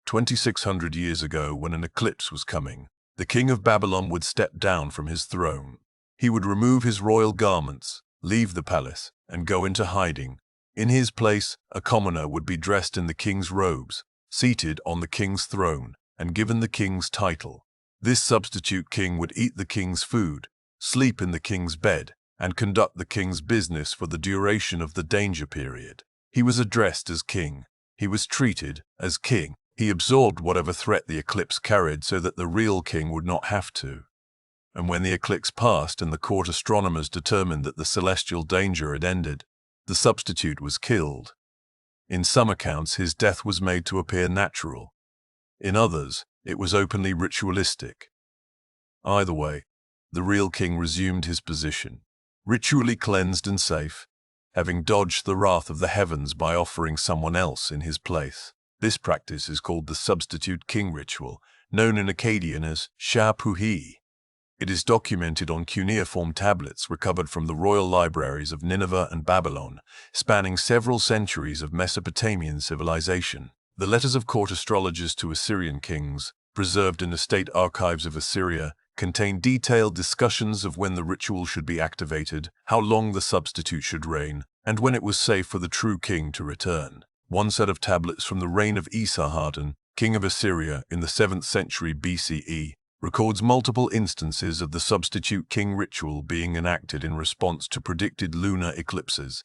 2,600 years ago, when an eclipse was coming, the king of Babylon would step down from his throne. He would remove his royal garments, leave the palace, and go into hiding. In his place, a commoner would be dressed in the king's robes, seated on the king's throne, and given the king's title. This substitute king would eat the king's food, sleep in the king's bed, and conduct the king's business for the duration of the danger period. He was addressed as king. He was treated as king. He absorbed whatever threat the eclipse carried so that the real king would not have to. And when the eclipse passed and the court astronomers determined that the celestial danger had ended, the substitute was killed. In some accounts, his death was made to appear natural. In others, it was openly ritualistic. Either way, the real king resumed his position, ritually cleansed and safe, having dodged the wrath of the heavens by offering someone else in his place. This practice is called the substitute king ritual, known in Akkadian as Shapuhi. It is documented on cuneiform tablets recovered from the royal libraries of Nineveh and Babylon, spanning several centuries of Mesopotamian civilization. The letters of court astrologers to Assyrian kings, preserved in the state archives of Assyria, contain detailed discussions of when the ritual should be activated, how long the substitute should reign, and when it was safe for the true king to return. One set of tablets from the reign of Esarhaddon, king of Assyria in the 7th century BCE, records multiple instances of the substitute king ritual being enacted in response to predicted lunar eclipses.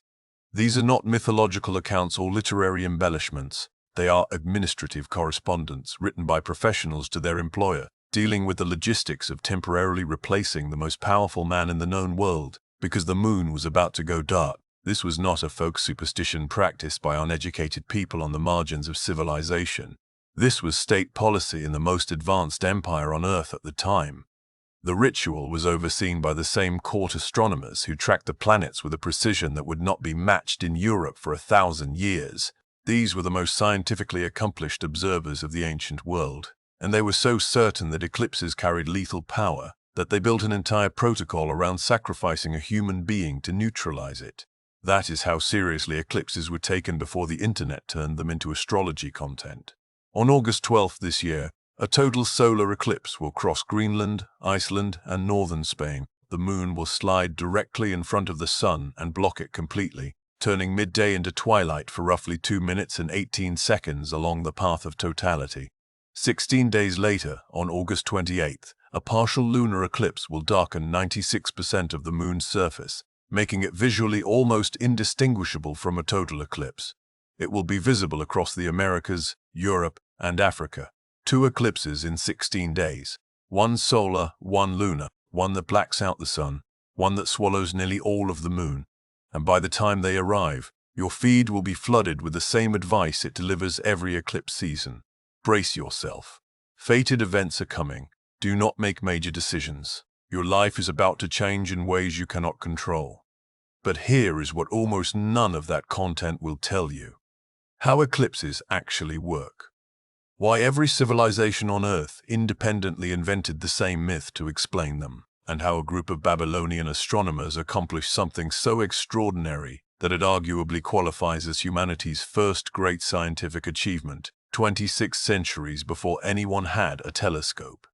These are not mythological accounts or literary embellishments. They are administrative correspondence written by professionals to their employer, dealing with the logistics of temporarily replacing the most powerful man in the known world because the moon was about to go dark. This was not a folk superstition practiced by uneducated people on the margins of civilization. This was state policy in the most advanced empire on Earth at the time. The ritual was overseen by the same court astronomers who tracked the planets with a precision that would not be matched in Europe for 1,000 years. These were the most scientifically accomplished observers of the ancient world, and they were so certain that eclipses carried lethal power that they built an entire protocol around sacrificing a human being to neutralize it. That is how seriously eclipses were taken before the internet turned them into astrology content. On August 12th this year, a total solar eclipse will cross Greenland, Iceland, and northern Spain. The moon will slide directly in front of the sun and block it completely, turning midday into twilight for roughly 2 minutes and 18 seconds along the path of totality. 16 days later, on August 28th, a partial lunar eclipse will darken 96% of the moon's surface, making it visually almost indistinguishable from a total eclipse. It will be visible across the Americas, Europe, and Africa. 2 eclipses in 16 days. One solar, one lunar, one that blacks out the sun, one that swallows nearly all of the moon. And by the time they arrive, your feed will be flooded with the same advice it delivers every eclipse season. Brace yourself. Fated events are coming. Do not make major decisions. Your life is about to change in ways you cannot control. But here is what almost none of that content will tell you. How eclipses actually work. Why every civilization on Earth independently invented the same myth to explain them, and how a group of Babylonian astronomers accomplished something so extraordinary that it arguably qualifies as humanity's first great scientific achievement, 26 centuries before anyone had a telescope.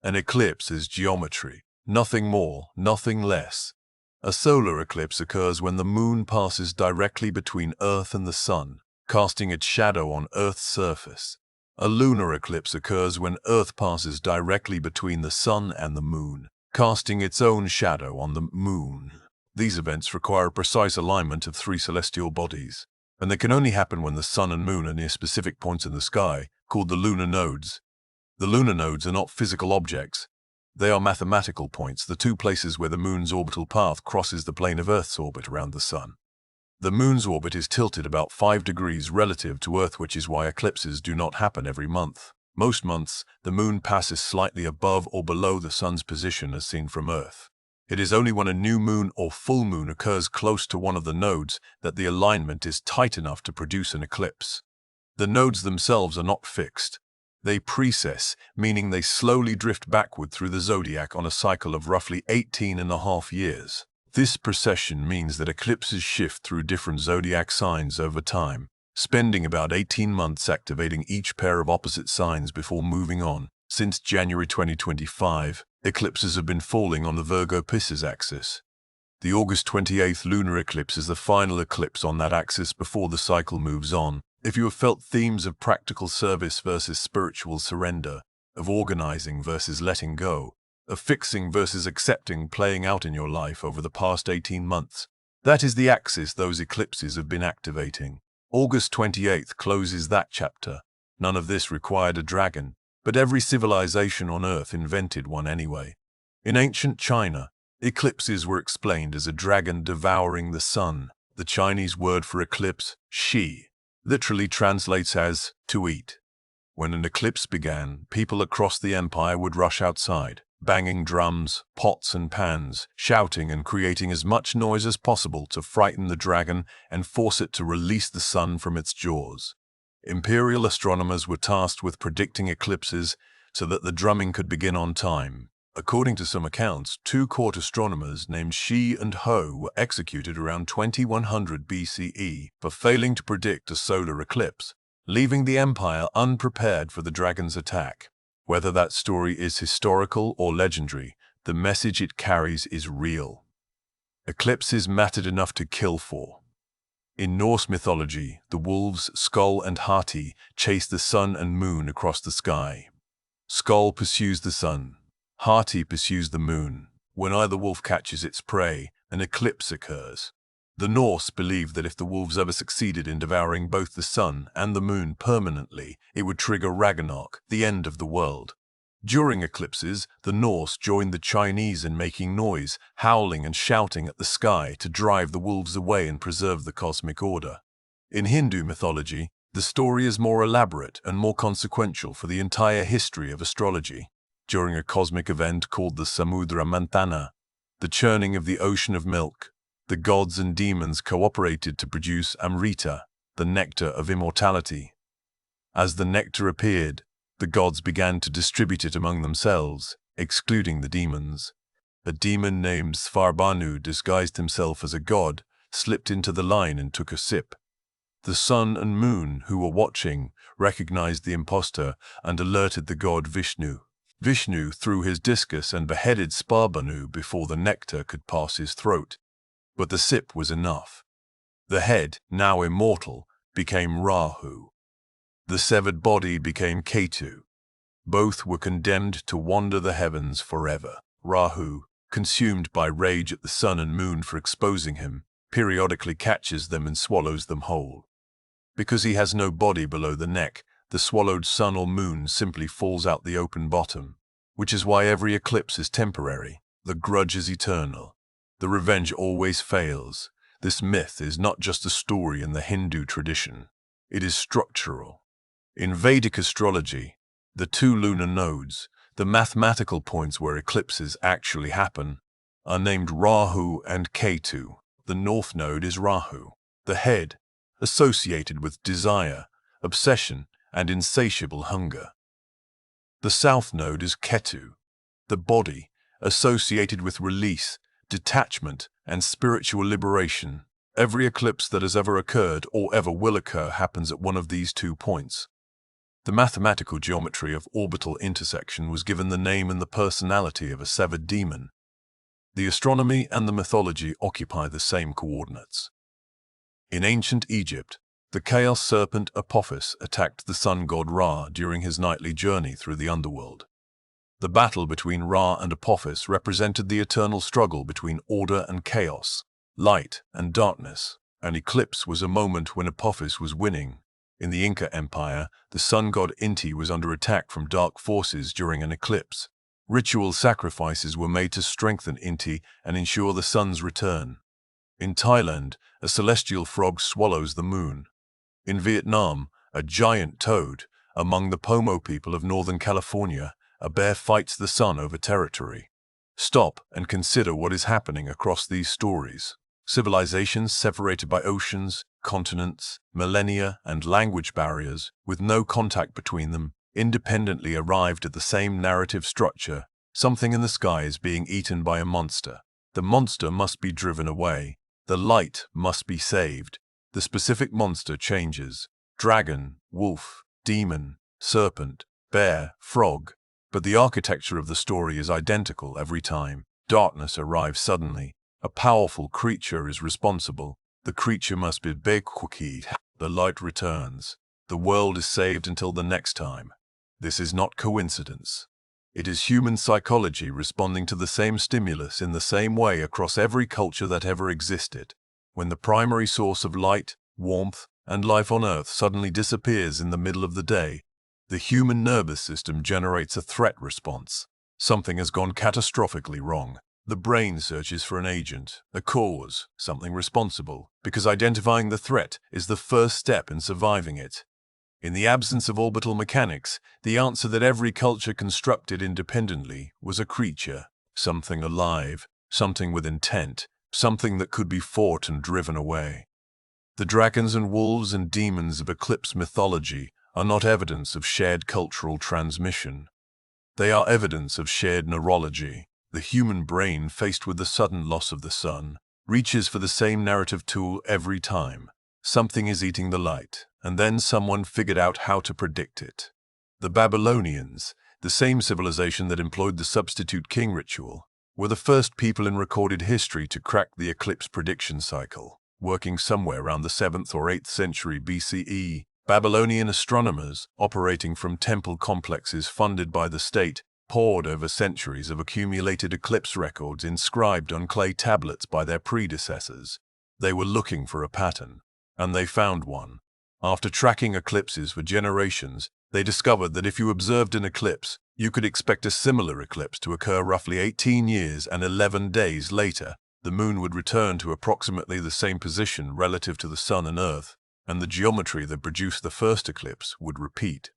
An eclipse is geometry, nothing more, nothing less. A solar eclipse occurs when the moon passes directly between Earth and the sun, casting its shadow on Earth's surface. A lunar eclipse occurs when Earth passes directly between the sun and the moon, casting its own shadow on the moon. These events require a precise alignment of 3 celestial bodies, and they can only happen when the sun and moon are near specific points in the sky, called the lunar nodes. The lunar nodes are not physical objects. They are mathematical points, the 2 places where the moon's orbital path crosses the plane of Earth's orbit around the sun. The moon's orbit is tilted about 5 degrees relative to Earth, which is why eclipses do not happen every month. Most months, the moon passes slightly above or below the sun's position as seen from Earth. It is only when a new moon or full moon occurs close to one of the nodes that the alignment is tight enough to produce an eclipse. The nodes themselves are not fixed. They precess, meaning they slowly drift backward through the zodiac on a cycle of roughly 18.5 years. This precession means that eclipses shift through different zodiac signs over time, spending about 18 months activating each pair of opposite signs before moving on. Since January 2025, eclipses have been falling on the Virgo-Pisces axis. The August 28th lunar eclipse is the final eclipse on that axis before the cycle moves on. If you have felt themes of practical service versus spiritual surrender, of organizing versus letting go, of fixing versus accepting playing out in your life over the past 18 months, that is the axis those eclipses have been activating. August 28th closes that chapter. None of this required a dragon, but every civilization on Earth invented one anyway. In ancient China, eclipses were explained as a dragon devouring the sun. The Chinese word for eclipse, shi, literally translates as to eat. When an eclipse began, people across the empire would rush outside, banging drums, pots and pans, shouting and creating as much noise as possible to frighten the dragon and force it to release the sun from its jaws. Imperial astronomers were tasked with predicting eclipses so that the drumming could begin on time. According to some accounts, two court astronomers named Shi and Ho were executed around 2100 BCE for failing to predict a solar eclipse, leaving the empire unprepared for the dragon's attack. Whether that story is historical or legendary, the message it carries is real. Eclipses mattered enough to kill for. In Norse mythology, the wolves Skull and Hati chase the sun and moon across the sky. Skull pursues the sun. Hati pursues the moon. When either wolf catches its prey, an eclipse occurs. The Norse believed that if the wolves ever succeeded in devouring both the sun and the moon permanently, it would trigger Ragnarok, the end of the world. During eclipses, the Norse joined the Chinese in making noise, howling and shouting at the sky to drive the wolves away and preserve the cosmic order. In Hindu mythology, the story is more elaborate and more consequential for the entire history of astrology. During a cosmic event called the Samudra Manthana, the churning of the ocean of milk, the gods and demons cooperated to produce Amrita, the nectar of immortality. As the nectar appeared, the gods began to distribute it among themselves, excluding the demons. A demon named Svarbhanu disguised himself as a god, slipped into the line and took a sip. The sun and moon, who were watching, recognized the impostor and alerted the god Vishnu. Vishnu threw his discus and beheaded Svarbhanu before the nectar could pass his throat. But the sip was enough. The head, now immortal, became Rahu. The severed body became Ketu. Both were condemned to wander the heavens forever. Rahu, consumed by rage at the sun and moon for exposing him, periodically catches them and swallows them whole. Because he has no body below the neck, the swallowed sun or moon simply falls out the open bottom, which is why every eclipse is temporary. The grudge is eternal. The revenge always fails. This myth is not just a story in the Hindu tradition. It is structural. In Vedic astrology, the two lunar nodes, the mathematical points where eclipses actually happen, are named Rahu and Ketu. The north node is Rahu, the head, associated with desire, obsession, and insatiable hunger. The south node is Ketu, the body, associated with release, detachment, and spiritual liberation. Every eclipse that has ever occurred or ever will occur happens at one of these 2 points. The mathematical geometry of orbital intersection was given the name and the personality of a severed demon. The astronomy and the mythology occupy the same coordinates. In ancient Egypt, the chaos serpent Apophis attacked the sun god Ra during his nightly journey through the underworld. The battle between Ra and Apophis represented the eternal struggle between order and chaos, light and darkness. An eclipse was a moment when Apophis was winning. In the Inca Empire, the sun god Inti was under attack from dark forces during an eclipse. Ritual sacrifices were made to strengthen Inti and ensure the sun's return. In Thailand, a celestial frog swallows the moon. In Vietnam, a giant toad. Among the Pomo people of Northern California, a bear fights the sun over territory. Stop and consider what is happening across these stories. Civilizations separated by oceans, continents, millennia, and language barriers, with no contact between them, independently arrived at the same narrative structure. Something in the sky is being eaten by a monster. The monster must be driven away. The light must be saved. The specific monster changes. dragon, wolf, demon, serpent, bear, frog. But the architecture of the story is identical every time. Darkness arrives suddenly. A powerful creature is responsible. The creature must be big quickly. The light returns. The world is saved until the next time. This is not coincidence. It is human psychology responding to the same stimulus in the same way across every culture that ever existed. When the primary source of light, warmth, and life on Earth suddenly disappears in the middle of the day, the human nervous system generates a threat response. Something has gone catastrophically wrong. The brain searches for an agent, a cause, something responsible, because identifying the threat is the first step in surviving it. In the absence of orbital mechanics, the answer that every culture constructed independently was a creature, something alive, something with intent, something that could be fought and driven away. The dragons and wolves and demons of eclipse mythology are not evidence of shared cultural transmission. They are evidence of shared neurology. The human brain, faced with the sudden loss of the sun, reaches for the same narrative tool every time. Something is eating the light, and then someone figured out how to predict it. The Babylonians, the same civilization that employed the substitute king ritual, were the first people in recorded history to crack the eclipse prediction cycle. Working somewhere around the 7th or 8th century BCE, Babylonian astronomers, operating from temple complexes funded by the state, pored over centuries of accumulated eclipse records inscribed on clay tablets by their predecessors. They were looking for a pattern, and they found one. After tracking eclipses for generations, they discovered that if you observed an eclipse, you could expect a similar eclipse to occur roughly 18 years and 11 days later. The moon would return to approximately the same position relative to the sun and earth, and the geometry that produced the first eclipse would repeat.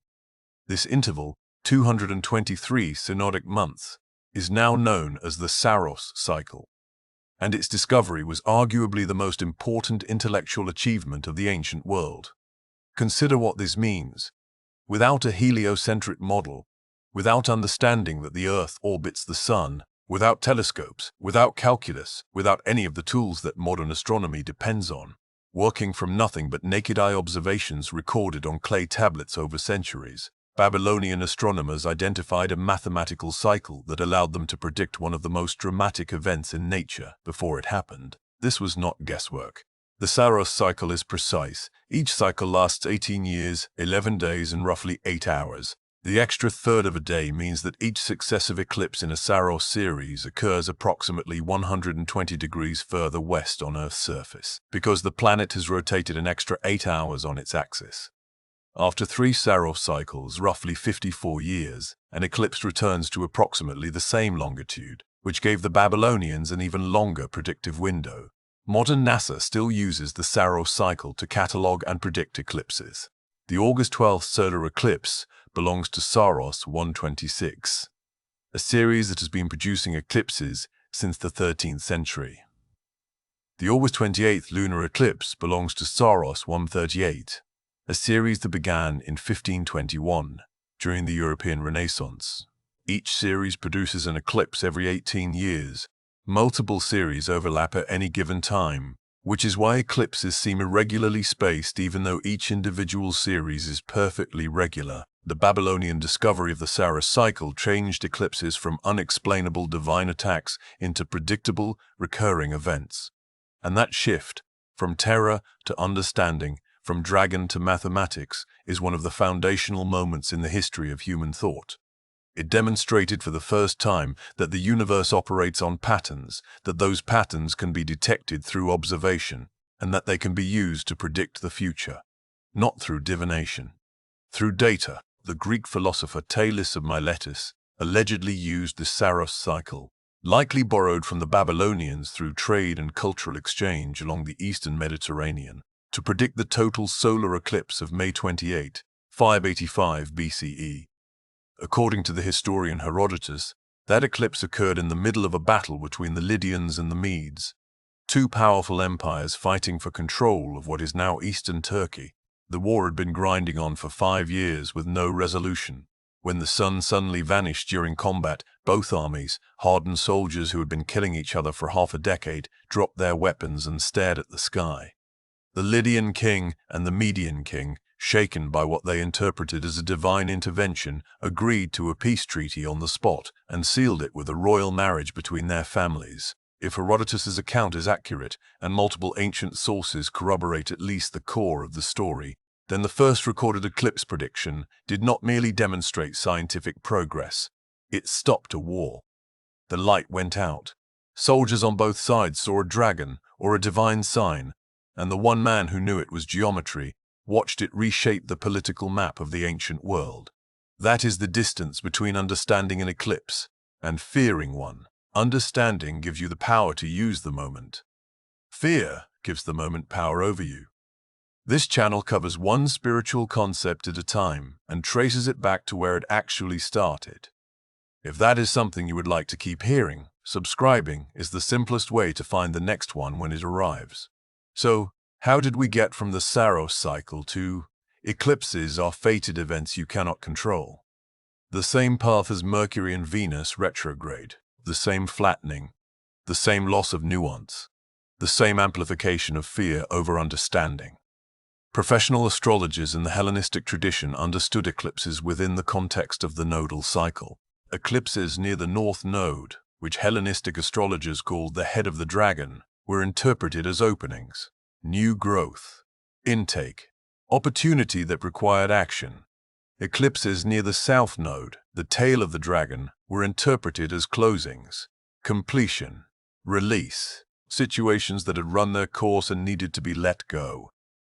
This interval, 223 synodic months, is now known as the Saros cycle, and its discovery was arguably the most important intellectual achievement of the ancient world. Consider what this means. Without a heliocentric model, without understanding that the Earth orbits the sun, without telescopes, without calculus, without any of the tools that modern astronomy depends on, working from nothing but naked eye observations recorded on clay tablets over centuries, Babylonian astronomers identified a mathematical cycle that allowed them to predict one of the most dramatic events in nature before it happened. This was not guesswork. The Saros cycle is precise. Each cycle lasts 18 years, 11 days, and roughly 8 hours. The extra third of a day means that each successive eclipse in a Saros series occurs approximately 120 degrees further west on Earth's surface, because the planet has rotated an extra 8 hours on its axis. After 3 Saros cycles, roughly 54 years, an eclipse returns to approximately the same longitude, which gave the Babylonians an even longer predictive window. Modern NASA still uses the Saros cycle to catalog and predict eclipses. The August 12th solar eclipse belongs to Saros 126, a series that has been producing eclipses since the 13th century. The August 28th lunar eclipse belongs to Saros 138, a series that began in 1521 during the European Renaissance. Each series produces an eclipse every 18 years. Multiple series overlap at any given time, which is why eclipses seem irregularly spaced even though each individual series is perfectly regular. The Babylonian discovery of the Saros cycle changed eclipses from unexplainable divine attacks into predictable, recurring events. And that shift, from terror to understanding, from dragon to mathematics, is one of the foundational moments in the history of human thought. It demonstrated for the first time that the universe operates on patterns, that those patterns can be detected through observation, and that they can be used to predict the future, not through divination. Through data, the Greek philosopher Thales of Miletus allegedly used the Saros cycle, likely borrowed from the Babylonians through trade and cultural exchange along the eastern Mediterranean, to predict the total solar eclipse of May 28, 585 BCE. According to the historian Herodotus, that eclipse occurred in the middle of a battle between the Lydians and the Medes, two powerful empires fighting for control of what is now eastern Turkey. The war had been grinding on for 5 years with no resolution. When the sun suddenly vanished during combat, both armies, hardened soldiers who had been killing each other for half a decade, dropped their weapons and stared at the sky. The Lydian king and the Median king shaken by what they interpreted as a divine intervention, agreed to a peace treaty on the spot and sealed it with a royal marriage between their families. If Herodotus's account is accurate, and multiple ancient sources corroborate at least the core of the story, then the first recorded eclipse prediction did not merely demonstrate scientific progress. It stopped a war. The light went out. Soldiers on both sides saw a dragon or a divine sign, and the one man who knew it was geometry watched it reshape the political map of the ancient world. That is the distance between understanding an eclipse and fearing one. Understanding gives you the power to use the moment. Fear gives the moment power over you. This channel covers one spiritual concept at a time and traces it back to where it actually started. If that is something you would like to keep hearing, subscribing is the simplest way to find the next one when it arrives. So, how did we get from the Saros cycle to eclipses are fated events you cannot control? The same path as Mercury and Venus retrograde, the same flattening, the same loss of nuance, the same amplification of fear over understanding. Professional astrologers in the Hellenistic tradition understood eclipses within the context of the nodal cycle. Eclipses near the North Node, which Hellenistic astrologers called the head of the dragon, were interpreted as openings, new growth, intake, opportunity that required action. Eclipses near the South Node, the tail of the dragon, were interpreted as closings, completion, release, situations that had run their course and needed to be let go.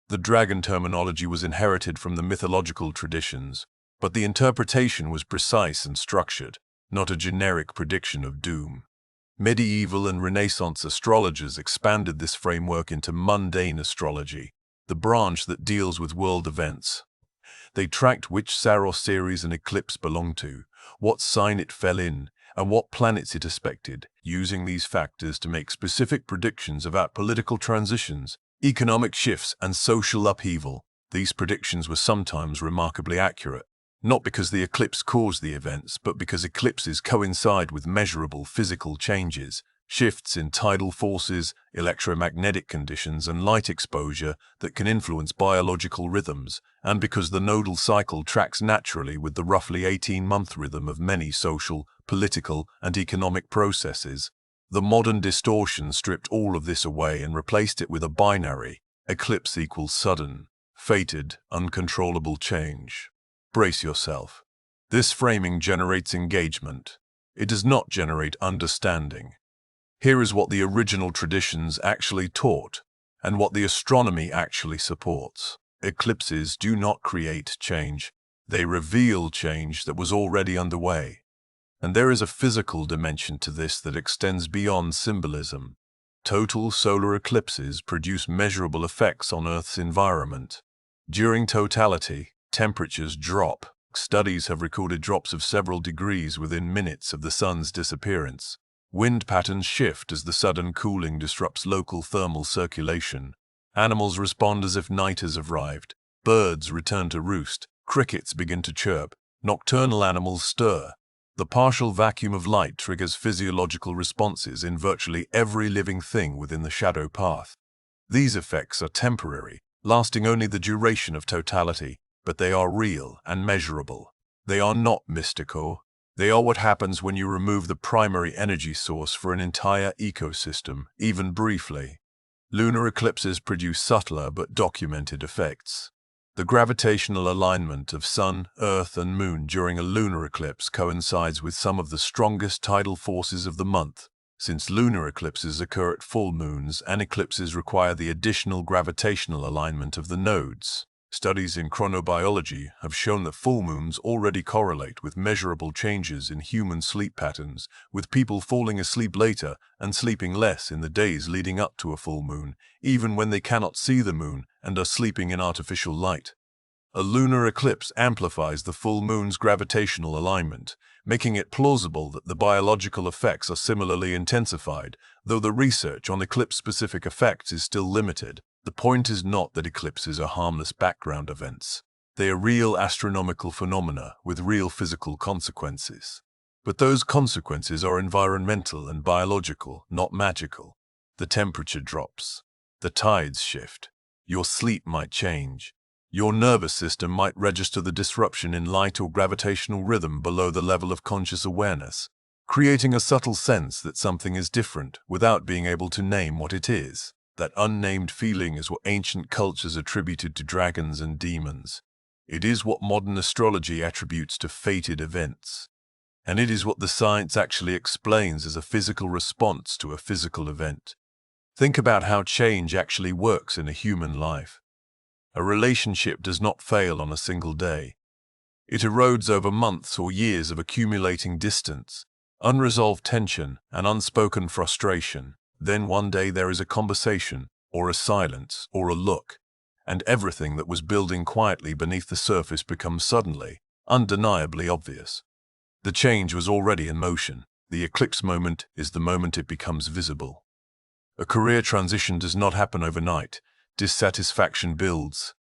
The dragon terminology was inherited from the mythological traditions, but the interpretation was precise and structured, not a generic prediction of doom. Medieval and Renaissance astrologers expanded this framework into mundane astrology, the branch that deals with world events. They tracked which Saros series an eclipse belonged to, what sign it fell in, and what planets it aspected, using these factors to make specific predictions about political transitions, economic shifts, and social upheaval. These predictions were sometimes remarkably accurate, not because the eclipse caused the events, but because eclipses coincide with measurable physical changes, shifts in tidal forces, electromagnetic conditions, and light exposure that can influence biological rhythms, and because the nodal cycle tracks naturally with the roughly 18-month rhythm of many social, political, and economic processes. The modern distortion stripped all of this away and replaced it with a binary: eclipse equals sudden, fated, uncontrollable change. Brace yourself. This framing generates engagement. It does not generate understanding. Here is what the original traditions actually taught, and what the astronomy actually supports. Eclipses do not create change. They reveal change that was already underway. And there is a physical dimension to this that extends beyond symbolism. Total solar eclipses produce measurable effects on Earth's environment. During totality, temperatures drop. Studies have recorded drops of several degrees within minutes of the sun's disappearance. Wind patterns shift as the sudden cooling disrupts local thermal circulation. Animals respond as if night has arrived. Birds return to roost. Crickets begin to chirp. Nocturnal animals stir. The partial vacuum of light triggers physiological responses in virtually every living thing within the shadow path. These effects are temporary, lasting only the duration of totality, but they are real and measurable. They are not mystical. They are what happens when you remove the primary energy source for an entire ecosystem, even briefly. Lunar eclipses produce subtler but documented effects. The gravitational alignment of Sun, Earth, and Moon during a lunar eclipse coincides with some of the strongest tidal forces of the month. Since lunar eclipses occur at full moons, and eclipses require the additional gravitational alignment of the nodes. Studies in chronobiology have shown that full moons already correlate with measurable changes in human sleep patterns, with people falling asleep later and sleeping less in the days leading up to a full moon, even when they cannot see the moon and are sleeping in artificial light. A lunar eclipse amplifies the full moon's gravitational alignment, making it plausible that the biological effects are similarly intensified, though the research on eclipse-specific effects is still limited. The point is not that eclipses are harmless background events. They are real astronomical phenomena with real physical consequences. But those consequences are environmental and biological, not magical. The temperature drops. The tides shift. Your sleep might change. Your nervous system might register the disruption in light or gravitational rhythm below the level of conscious awareness, creating a subtle sense that something is different without being able to name what it is. That unnamed feeling is what ancient cultures attributed to dragons and demons. It is what modern astrology attributes to fated events. And it is what the science actually explains as a physical response to a physical event. Think about how change actually works in a human life. A relationship does not fail on a single day. It erodes over months or years of accumulating distance, unresolved tension, and unspoken frustration. Then one day there is a conversation, or a silence, or a look, and everything that was building quietly beneath the surface becomes suddenly, undeniably obvious. The change was already in motion. The eclipse moment is the moment it becomes visible. A career transition does not happen overnight. Dissatisfaction builds.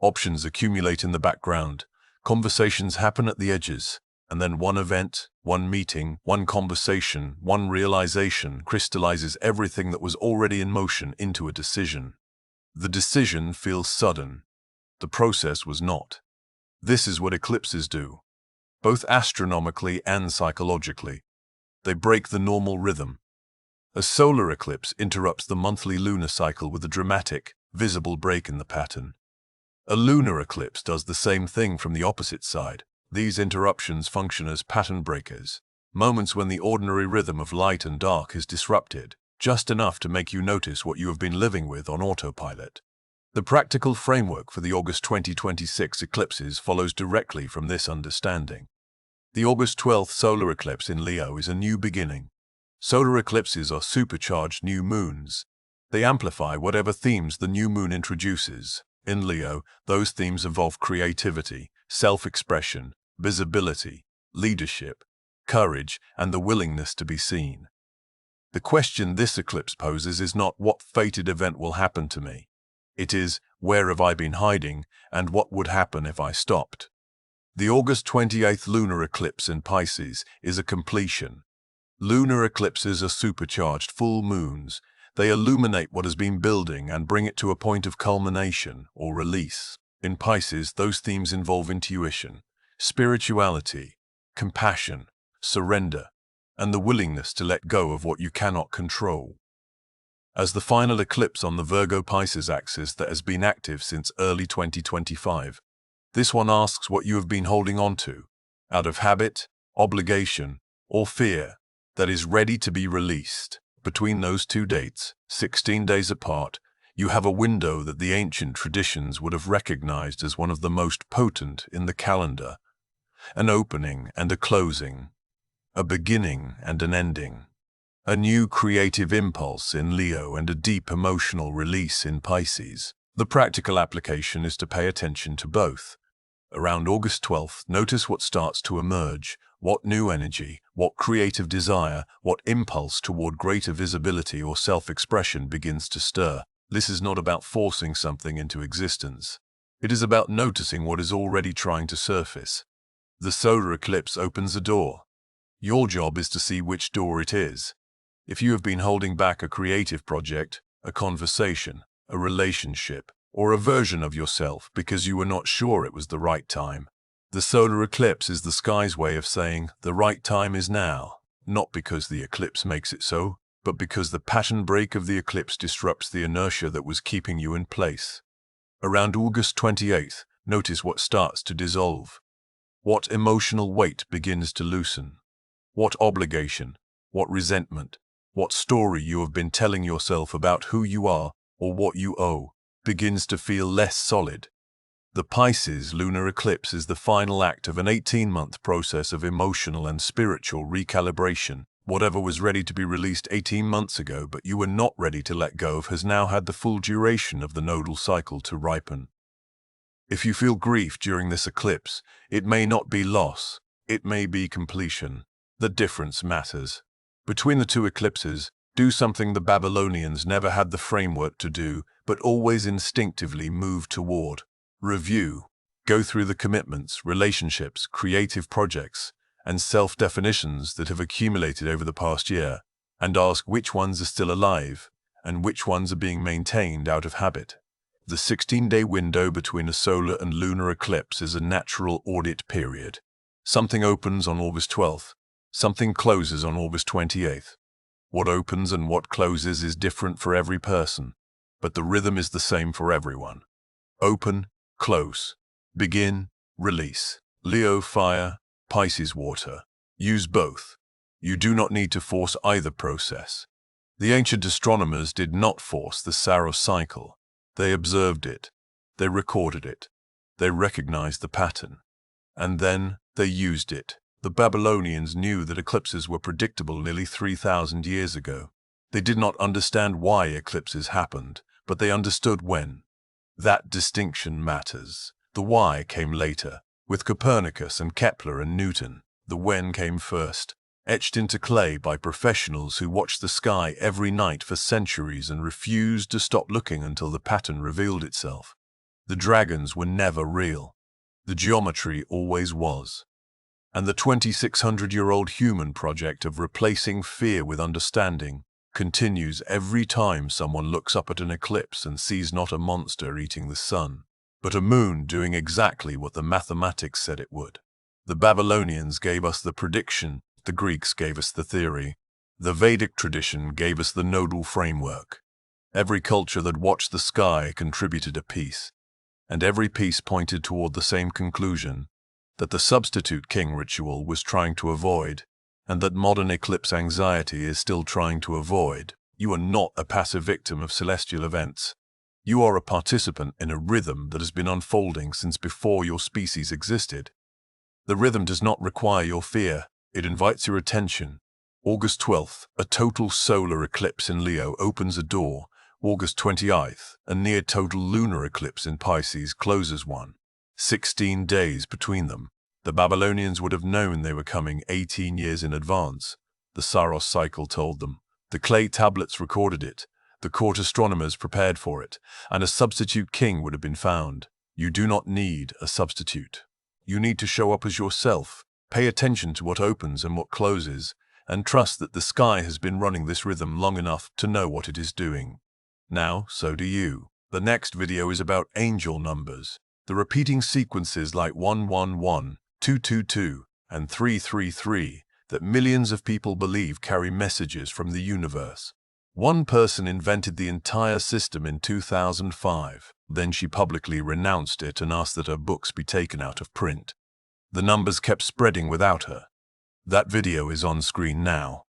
Options accumulate in the background. Conversations happen at the edges. And then one event, one meeting, one conversation, one realization crystallizes everything that was already in motion into a decision. The decision feels sudden. The process was not. This is what eclipses do, both astronomically and psychologically. They break the normal rhythm. A solar eclipse interrupts the monthly lunar cycle with a dramatic, visible break in the pattern. A lunar eclipse does the same thing from the opposite side. These interruptions function as pattern breakers, moments when the ordinary rhythm of light and dark is disrupted, just enough to make you notice what you have been living with on autopilot. The practical framework for the August 2026 eclipses follows directly from this understanding. The August 12th solar eclipse in Leo is a new beginning. Solar eclipses are supercharged new moons. They amplify whatever themes the new moon introduces. In Leo, those themes involve creativity, self-expression, visibility, leadership, courage, and the willingness to be seen. The question this eclipse poses is not what fated event will happen to me. It is, where have I been hiding, and what would happen if I stopped? The August 28th lunar eclipse in Pisces is a completion. Lunar eclipses are supercharged full moons. They illuminate what has been building and bring it to a point of culmination or release. In Pisces, those themes involve intuition, spirituality, compassion, surrender, and the willingness to let go of what you cannot control. As the final eclipse on the Virgo-Pisces axis that has been active since early 2025, this one asks what you have been holding on to, out of habit, obligation, or fear, that is ready to be released. Between those two dates, 16 days apart, you have a window that the ancient traditions would have recognized as one of the most potent in the calendar. An opening and a closing, a beginning and an ending, a new creative impulse in Leo and a deep emotional release in Pisces. The practical application is to pay attention to both. Around August 12th, notice what starts to emerge, what new energy, what creative desire, what impulse toward greater visibility or self-expression begins to stir. This is not about forcing something into existence. It is about noticing what is already trying to surface. The solar eclipse opens a door. Your job is to see which door it is. If you have been holding back a creative project, a conversation, a relationship, or a version of yourself because you were not sure it was the right time, the solar eclipse is the sky's way of saying the right time is now, not because the eclipse makes it so, but because the pattern break of the eclipse disrupts the inertia that was keeping you in place. Around August 28th, notice what starts to dissolve. What emotional weight begins to loosen? What obligation, what resentment, what story you have been telling yourself about who you are or what you owe begins to feel less solid? The Pisces lunar eclipse is the final act of an 18-month process of emotional and spiritual recalibration. Whatever was ready to be released 18 months ago but you were not ready to let go of has now had the full duration of the nodal cycle to ripen. If you feel grief during this eclipse, it may not be loss, it may be completion. The difference matters. Between the two eclipses, do something the Babylonians never had the framework to do, but always instinctively moved toward. Review. Go through the commitments, relationships, creative projects, and self-definitions that have accumulated over the past year, and ask which ones are still alive, and which ones are being maintained out of habit. The 16-day window between a solar and lunar eclipse is a natural audit period. Something opens on August 12th, something closes on August 28th. What opens and what closes is different for every person, but the rhythm is the same for everyone. Open, close, begin, release. Leo fire, Pisces water. Use both. You do not need to force either process. The ancient astronomers did not force the Saros cycle. They observed it. They recorded it. They recognized the pattern. And then they used it. The Babylonians knew that eclipses were predictable nearly 3,000 years ago. They did not understand why eclipses happened, but they understood when. That distinction matters. The why came later, with Copernicus and Kepler and Newton. The when came first, etched into clay by professionals who watched the sky every night for centuries and refused to stop looking until the pattern revealed itself. The dragons were never real. The geometry always was. And the 2,600-year-old human project of replacing fear with understanding continues every time someone looks up at an eclipse and sees not a monster eating the sun, but a moon doing exactly what the mathematics said it would. The Babylonians gave us the prediction, the Greeks gave us the theory, the Vedic tradition gave us the nodal framework. Every culture that watched the sky contributed a piece, and every piece pointed toward the same conclusion, that the substitute king ritual was trying to avoid, and that modern eclipse anxiety is still trying to avoid. You are not a passive victim of celestial events. You are a participant in a rhythm that has been unfolding since before your species existed. The rhythm does not require your fear, it invites your attention. August 12th, a total solar eclipse in Leo opens a door. August 28th, a near-total lunar eclipse in Pisces closes one. 16 days between them. The Babylonians would have known they were coming 18 years in advance. The Saros cycle told them. The clay tablets recorded it. The court astronomers prepared for it, and a substitute king would have been found. You do not need a substitute. You need to show up as yourself, pay attention to what opens and what closes, and trust that the sky has been running this rhythm long enough to know what it is doing. Now, so do you. The next video is about angel numbers. The repeating sequences like 111, 222, and 333 that millions of people believe carry messages from the universe. One person invented the entire system in 2005. Then she publicly renounced it and asked that her books be taken out of print. The numbers kept spreading without her. That video is on screen now.